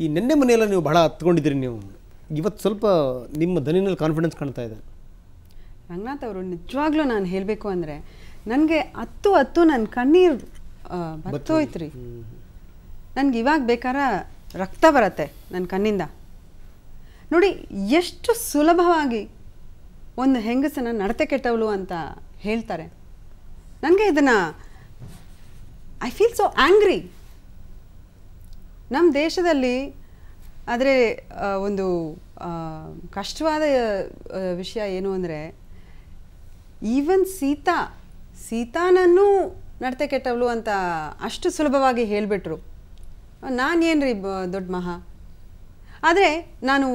ಈ ನೆನ್ನೆ ಮನೆಯೆಲ್ಲ ನೀವು ಬಹಳ ಹತ್ಕೊಂಡಿದ್ದೀರಿ ನೀವು, ಇವತ್ತು ಸ್ವಲ್ಪ ನಿಮ್ಮ ದನಿನಲ್ಲಿ ಕಾನ್ಫಿಡೆನ್ಸ್ ಕಾಣ್ತಾ ಇದೆ. ರಂಗನಾಥ್ ಅವರು ನಿಜವಾಗ್ಲೂ ನಾನು ಹೇಳಬೇಕು ಅಂದರೆ ನನಗೆ ಹತ್ತು ನನ್ನ ಕಣ್ಣೀರು ಬತ್ತೋಯ್ತು ರೀ. ನನಗೆ ಇವಾಗ ಬೇಕಾರ ರಕ್ತ ಬರುತ್ತೆ ನನ್ನ ಕಣ್ಣಿಂದ. ನೋಡಿ ಎಷ್ಟು ಸುಲಭವಾಗಿ ಒಂದು ಹೆಂಗಸನ್ನು ನಡತೆ ಕೆಟ್ಟವಳು ಅಂತ ಹೇಳ್ತಾರೆ. ನನಗೆ ಇದನ್ನು ಐ ಫೀಲ್ ಸೋ ಆ್ಯಂಗ್ರಿ. ನಮ್ಮ ದೇಶದಲ್ಲಿ ಆದರೆ ಒಂದು ಕಷ್ಟವಾದ ವಿಷಯ ಏನು ಅಂದರೆ, ಈವನ್ ಸೀತಾನನ್ನೂ ನಡತೆ ಕೆಟ್ಟವಳು ಅಂತ ಅಷ್ಟು ಸುಲಭವಾಗಿ ಹೇಳಿಬಿಟ್ರು. ನಾನೇನು ರೀ ದೊಡ್ಡ ಮಹಾ. ಆದರೆ ನಾನು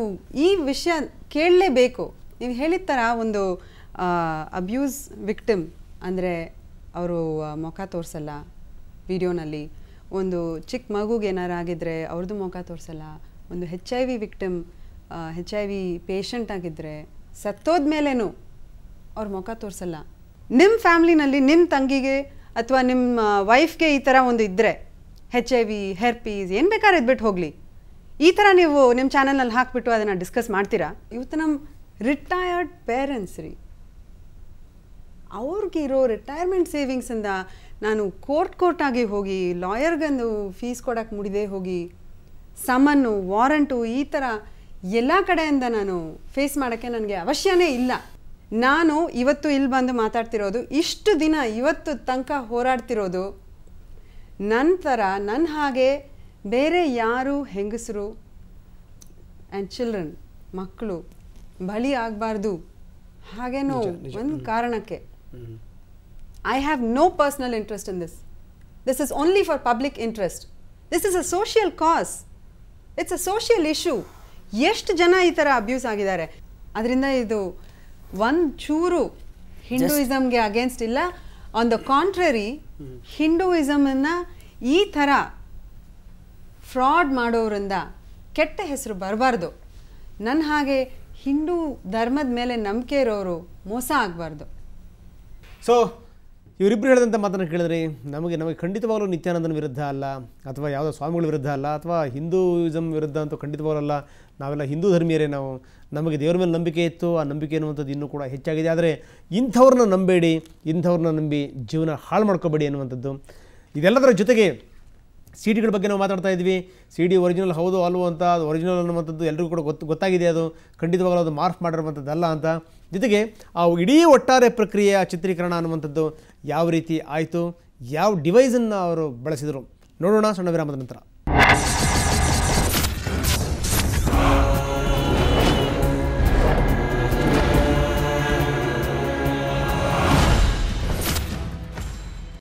ಈ ವಿಷಯ ಕೇಳಲೇಬೇಕು. ನೀವು ಹೇಳಿದ ಥರ ಒಂದು ಅಬ್ಯೂಸ್ ವಿಕ್ಟಿಮ್ ಅಂದರೆ ಅವರು ಮುಖ ತೋರಿಸಲ್ಲ ವಿಡಿಯೋನಲ್ಲಿ, ಒಂದು ಚಿಕ್ಕ ಮಗುಗೆ ಏನಾರು ಆಗಿದ್ದರೆ ಅವ್ರದ್ದು ಮುಖ ತೋರಿಸಲ್ಲ, ಒಂದು HIV ವಿಕ್ಟಿಮ್ HIV ಪೇಷಂಟ್ ಆಗಿದ್ದರೆ ಸತ್ತೋದ್ಮೇಲೇನು ಅವ್ರ ಮುಖ ತೋರಿಸಲ್ಲ. ನಿಮ್ಮ ಫ್ಯಾಮ್ಲಿನಲ್ಲಿ ನಿಮ್ಮ ತಂಗಿಗೆ ಅಥವಾ ನಿಮ್ಮ ವೈಫ್ಗೆ ಈ ಥರ ಒಂದು ಇದ್ದರೆ HIV ಹೆರ್ಪೀಸ್ ಏನು ಬೇಕಾದ್ರೆ ಇದ್ಬಿಟ್ಟು ಹೋಗಲಿ, ಈ ಥರ ನೀವು ನಿಮ್ಮ ಚಾನಲ್ನಲ್ಲಿ ಹಾಕಿಬಿಟ್ಟು ಅದನ್ನು ಡಿಸ್ಕಸ್ ಮಾಡ್ತೀರಾ? ಇವತ್ತು ನಮ್ಮ ರಿಟೈರ್ಡ್ ಪೇರೆಂಟ್ಸ್ ರೀ, ಅವ್ರಿಗಿರೋ ರಿಟೈರ್ಮೆಂಟ್ ಸೇವಿಂಗ್ಸಿಂದ ನಾನು ಕೋರ್ಟಾಗಿ ಹೋಗಿ ಲಾಯರ್ಗಂದು ಫೀಸ್ ಕೊಡೋಕ್ಕೆ ಮುಡಿದೇ ಹೋಗಿ ಸಮನ್ನು ವಾರಂಟು ಈ ಥರ ಎಲ್ಲ ಕಡೆಯಿಂದ ನಾನು ಫೇಸ್ ಮಾಡೋಕ್ಕೆ ನನಗೆ ಅವಶ್ಯನೇ ಇಲ್ಲ. ನಾನು ಇವತ್ತು ಇಲ್ಲಿ ಬಂದು ಮಾತಾಡ್ತಿರೋದು, ಇಷ್ಟು ದಿನ ಇವತ್ತು ತನಕ ಹೋರಾಡ್ತಿರೋದು, ನಂತರ ನನ್ನ ಹಾಗೆ ಬೇರೆ ಯಾರು ಹೆಂಗಸರು ಆ್ಯಂಡ್ ಚಿಲ್ಡ್ರನ್ ಮಕ್ಕಳು ಬಲಿ ಆಗಬಾರ್ದು ಹಾಗೇನೋ ಒಂದು ಕಾರಣಕ್ಕೆ. I have no personal interest in this. This is only for public interest. This is a social cause. It's a social issue. ಎಷ್ಟು ಜನ ಈ ಥರ ಅಬ್ಯೂಸ್ ಆಗಿದ್ದಾರೆ. ಅದರಿಂದ ಇದು ಒಂದು ಚೂರು ಹಿಂದೂಯಿಸಮ್ಗೆ ಅಗೇನ್ಸ್ಟ್ ಇಲ್ಲ. ಆನ್ ದ ಕಾಂಟ್ರರಿ, ಹಿಂದೂಯಿಸಮನ್ನು ಈ ಥರ ಫ್ರಾಡ್ ಮಾಡೋರಿಂದ ಕೆಟ್ಟ ಹೆಸರು ಬರಬಾರ್ದು. ನನ್ನ ಹಾಗೆ ಹಿಂದೂ ಧರ್ಮದ ಮೇಲೆ ನಂಬಿಕೆ ಇರೋರು ಮೋಸ ಆಗಬಾರ್ದು. ಸೊ ಇವರಿಬ್ಬರು ಹೇಳಿದಂಥ ಮಾತನ್ನು ಕೇಳಿದ್ರಿ, ನಮಗೆ ಖಂಡಿತವಾಗಲೂ ನಿತ್ಯಾನಂದನ ವಿರುದ್ಧ ಅಲ್ಲ, ಅಥವಾ ಯಾವುದೋ ಸ್ವಾಮಿಗಳ ವಿರುದ್ಧ ಅಲ್ಲ, ಅಥವಾ ಹಿಂದೂಯಿಸಮ್ ವಿರುದ್ಧ ಅಂತೂ ಖಂಡಿತವಾಗಲೂ ಅಲ್ಲ. ನಾವೆಲ್ಲ ಹಿಂದೂ ಧರ್ಮೀಯರೇ. ನಮಗೆ ದೇವ್ರ ಮೇಲೆ ನಂಬಿಕೆ ಇತ್ತು, ಆ ನಂಬಿಕೆ ಅನ್ನುವಂಥದ್ದು ಇನ್ನೂ ಕೂಡ ಹೆಚ್ಚಾಗಿದೆ. ಆದರೆ ಇಂಥವ್ರನ್ನ ನಂಬೇಡಿ, ಇಂಥವ್ರನ್ನ ನಂಬಿ ಜೀವನ ಹಾಳು ಮಾಡ್ಕೋಬೇಡಿ ಅನ್ನುವಂಥದ್ದು. ಇದೆಲ್ಲದರ ಜೊತೆಗೆ CD ಗಳ ಬಗ್ಗೆ ನಾವು ಮಾತಾಡ್ತಾ ಇದ್ವಿ. CD ಒರಿಜಿನಲ್ ಹೌದು ಅಲ್ವೋ ಅಂತ, ಅದು ಒರಿಜಿನಲ್ ಅನ್ನುವಂಥದ್ದು ಎಲ್ರಿಗೂ ಕೂಡ ಗೊತ್ತಾಗಿದೆ. ಅದು ಖಂಡಿತವಾಗಲೂ ಅದು ಮಾರ್ಫ್ ಮಾಡಿರುವಂಥದ್ದಲ್ಲ ಅಂತ. ಜೊತೆಗೆ ಆ ಇಡೀ ಒಟ್ಟಾರೆ ಪ್ರಕ್ರಿಯೆಯ ಚಿತ್ರೀಕರಣ ಅನ್ನುವಂಥದ್ದು ಯಾವ ರೀತಿ ಆಯಿತು, ಯಾವ ಡಿವೈಸನ್ನು ಅವರು ಬಳಸಿದರು ನೋಡೋಣ ಸಣ್ಣ ವಿರಾಮದ ನಂತರ.